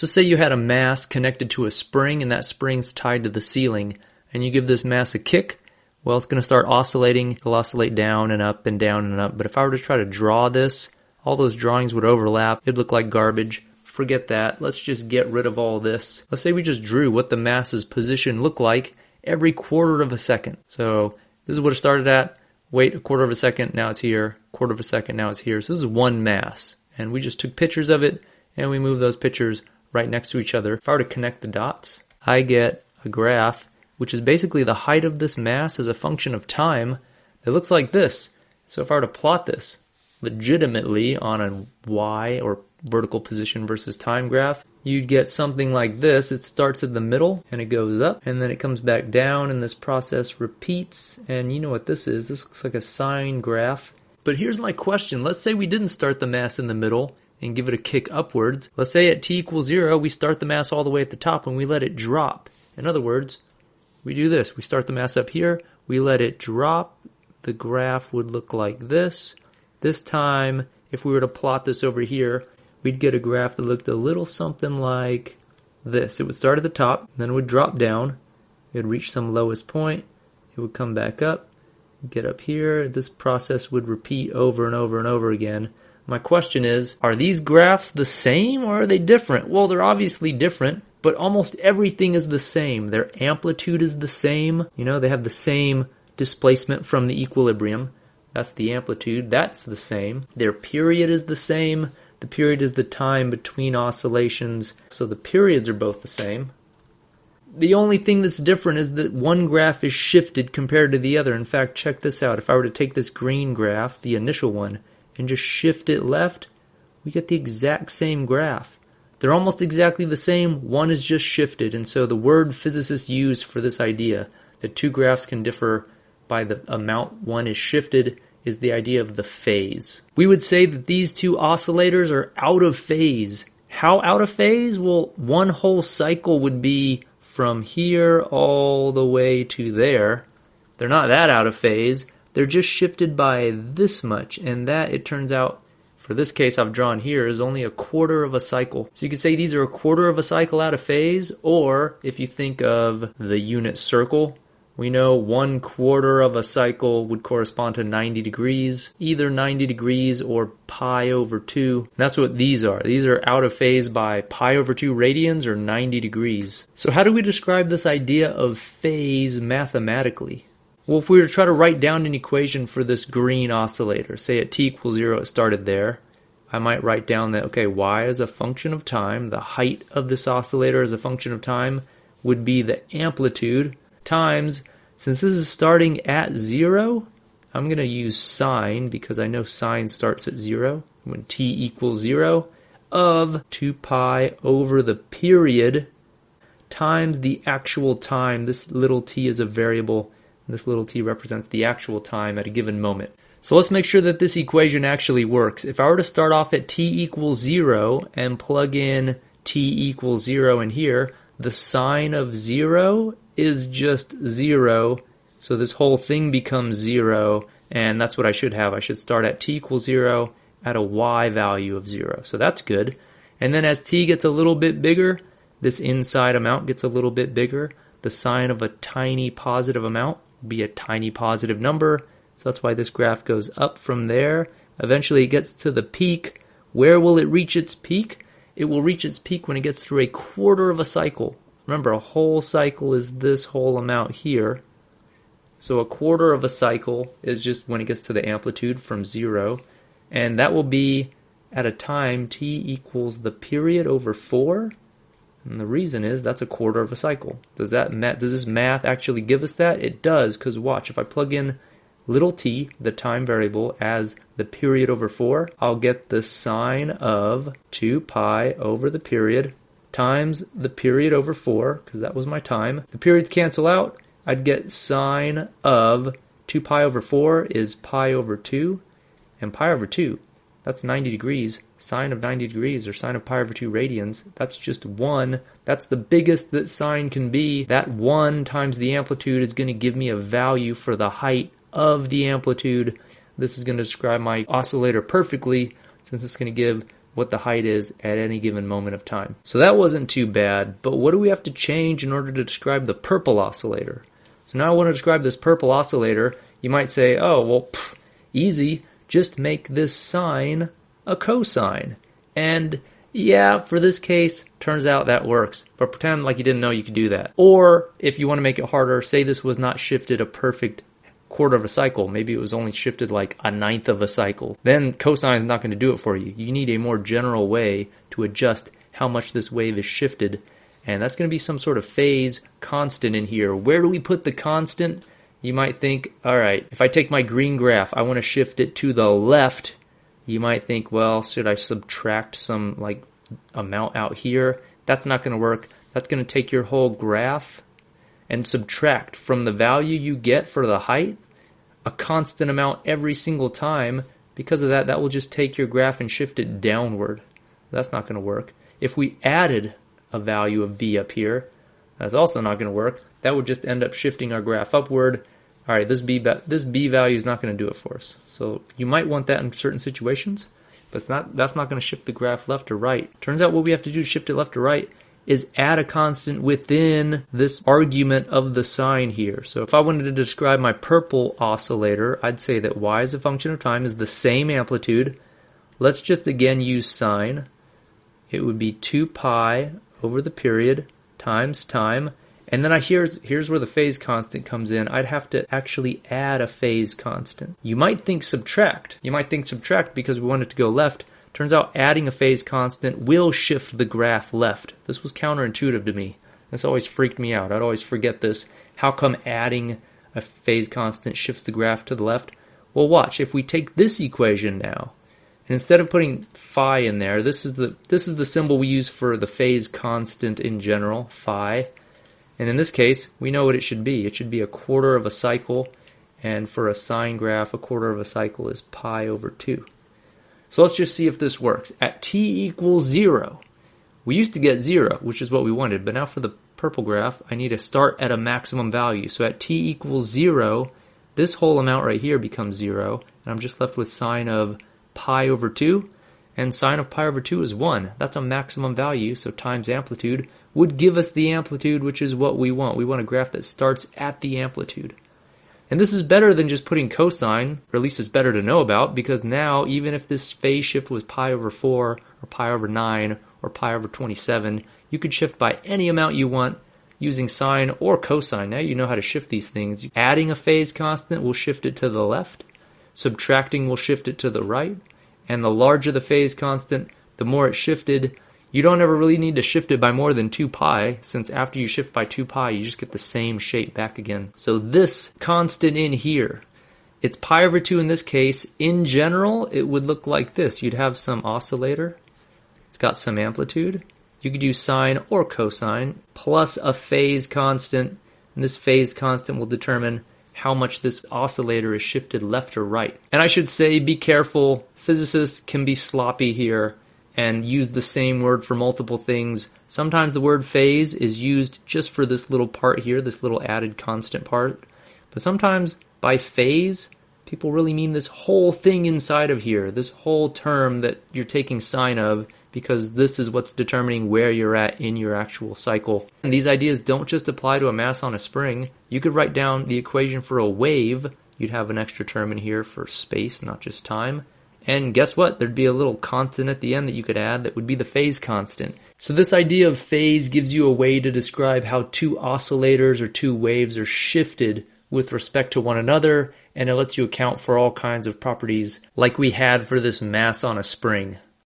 So say you had a mass connected to a spring and that spring's tied to the ceiling, and you give this mass a kick, well, it's going to start oscillating. It'll oscillate down and up and down and up. But if I were to try to draw this, all those drawings would overlap. It'd look like garbage. Forget that. Let's just get rid of all this. Let's say we just drew what the mass's position looked like every quarter of a second. So this is what it started at. Wait a quarter of a second, now it's here. Quarter of a second, now it's here. So this is one mass. And we just took pictures of it, and we moved those pictures right next to each other. If I were to connect the dots, I get a graph, which is basically the height of this mass as a function of time. It looks like this. So if I were to plot this legitimately on a y or vertical position versus time graph, you'd get something like this. It starts at the middle and it goes up and then it comes back down, and this process repeats. And you know what this is. This looks like a sine graph. But here's my question. Let's say we didn't start the mass in the middle and give it a kick upwards. Let's say at t equals 0, we start the mass all the way at the top and we let it drop. In other words, we do this. We start the mass up here, we let it drop. The graph would look like this. This time, if we were to plot this over here, we'd get a graph that looked a little something like this. It would start at the top, then it would drop down. It would reach some lowest point. It would come back up, get up here. This process would repeat over and over and over again. My question is, are these graphs the same or are they different? Well, they're obviously different, but almost everything is the same. Their amplitude is the same. You know, they have the same displacement from the equilibrium. That's the amplitude. That's the same. Their period is the same. The period is the time between oscillations. So the periods are both the same. The only thing that's different is that one graph is shifted compared to the other. In fact, check this out. If I were to take this green graph, the initial one, and just shift it left, we get the exact same graph. They're almost exactly the same. One is just shifted. And so the word physicists use for this idea that two graphs can differ by the amount one is shifted is the idea of the phase. We would say that these two oscillators are out of phase. How out of phase? Well, one whole cycle would be from here all the way to there. They're not that out of phase. They're just shifted by this much, and that, it turns out, for this case I've drawn here, is only a quarter of a cycle. So you could say these are a quarter of a cycle out of phase, or if you think of the unit circle, we know 1/4 of a cycle would correspond to 90 degrees, either 90 degrees or pi over 2. That's what these are. These are out of phase by pi over 2 radians or 90 degrees. So how do we describe this idea of phase mathematically? Well, if we were to try to write down an equation for this green oscillator, say at t equals 0 it started there, I might write down that, okay, y is a function of time, the height of this oscillator as a function of time would be the amplitude times, since this is starting at 0, I'm going to use sine because I know sine starts at 0, when t equals 0, of 2 pi over the period times the actual time. This little t is a variable. This little t represents the actual time at a given moment. So let's make sure that this equation actually works. If I were to start off at t equals 0 and plug in t equals 0 in here, the sine of 0 is just 0. So this whole thing becomes 0, and that's what I should have. I should start at t equals 0 at a y value of 0. So that's good. And then as t gets a little bit bigger, this inside amount gets a little bit bigger. The sign of a tiny positive amount will be a tiny positive number. So that's why this graph goes up from there. Eventually it gets to the peak. Where will it reach its peak? It will reach its peak when it gets through a quarter of a cycle. Remember, a whole cycle is this whole amount here. So a quarter of a cycle is just when it gets to the amplitude from 0. And that will be at a time t equals the period over 4. And the reason is that's a quarter of a cycle. Does this math actually give us that? It does, because watch, if I plug in little t, the time variable, as the period over 4, I'll get the sine of 2 pi over the period times the period over 4, because that was my time. The periods cancel out. I'd get sine of 2 pi over 4 is pi over 2, and pi over 2, that's 90 degrees. Sine of 90 degrees, or sine of pi over 2 radians, that's just 1. That's the biggest that sine can be. That 1 times the amplitude is going to give me a value for the height of the amplitude. This is going to describe my oscillator perfectly, since it's going to give what the height is at any given moment of time. So that wasn't too bad, but what do we have to change in order to describe the purple oscillator? So now I want to describe this purple oscillator. You might say, oh, well, easy, just make this sine a cosine. And yeah, for this case, turns out that works. But pretend like you didn't know you could do that. Or if you want to make it harder, say this was not shifted a perfect quarter of a cycle. Maybe it was only shifted like a ninth of a cycle. Then cosine is not going to do it for you. You need a more general way to adjust how much this wave is shifted. And that's going to be some sort of phase constant in here. Where do we put the constant? You might think, all right, if I take my green graph, I want to shift it to the left. You might think, well, should I subtract some like amount out here? That's not going to work. That's going to take your whole graph and subtract from the value you get for the height a constant amount every single time. Because of that, that will just take your graph and shift it downward. That's not going to work. If we added a value of b up here, that's also not going to work. That would just end up shifting our graph upward. All right, this b value is not going to do it for us. So you might want that in certain situations, but that's not going to shift the graph left or right. Turns out what we have to do to shift it left or right is add a constant within this argument of the sine here. So if I wanted to describe my purple oscillator, I'd say that y as a function of time is the same amplitude. Let's just again use sine. It would be 2 pi over the period times time. And then here's where the phase constant comes in. I'd have to actually add a phase constant. You might think subtract. You might think subtract because we want it to go left. Turns out adding a phase constant will shift the graph left. This was counterintuitive to me. This always freaked me out. I'd always forget this. How come adding a phase constant shifts the graph to the left? Well, watch. If we take this equation now, and instead of putting phi in there, this is the symbol we use for the phase constant in general, phi. And in this case, we know what it should be. It should be a quarter of a cycle, and for a sine graph, a quarter of a cycle is pi over 2. So let's just see if this works. At t equals 0, we used to get 0, which is what we wanted, but now for the purple graph, I need to start at a maximum value. So at t equals 0, this whole amount right here becomes 0, and I'm just left with sine of pi over 2, and sine of pi over 2 is 1. That's a maximum value, so times amplitude would give us the amplitude, which is what we want. We want a graph that starts at the amplitude. And this is better than just putting cosine, or at least it's better to know about, because now even if this phase shift was pi over 4, or pi over 9, or pi over 27, you could shift by any amount you want using sine or cosine. Now you know how to shift these things. Adding a phase constant will shift it to the left, subtracting will shift it to the right, and the larger the phase constant, the more it's shifted. You don't ever really need to shift it by more than 2 pi, since after you shift by 2 pi, you just get the same shape back again. So this constant in here, it's pi over 2 in this case. In general, it would look like this. You'd have some oscillator. It's got some amplitude. You could use sine or cosine, plus a phase constant. And this phase constant will determine how much this oscillator is shifted left or right. And I should say, be careful. Physicists can be sloppy here and use the same word for multiple things. Sometimes the word phase is used just for this little part here, this little added constant part. But sometimes by phase, people really mean this whole thing inside of here, this whole term that you're taking sine of, because this is what's determining where you're at in your actual cycle. And these ideas don't just apply to a mass on a spring. You could write down the equation for a wave. You'd have an extra term in here for space, not just time. And guess what? There'd be a little constant at the end that you could add that would be the phase constant. So this idea of phase gives you a way to describe how two oscillators or two waves are shifted with respect to one another, and it lets you account for all kinds of properties like we had for this mass on a spring.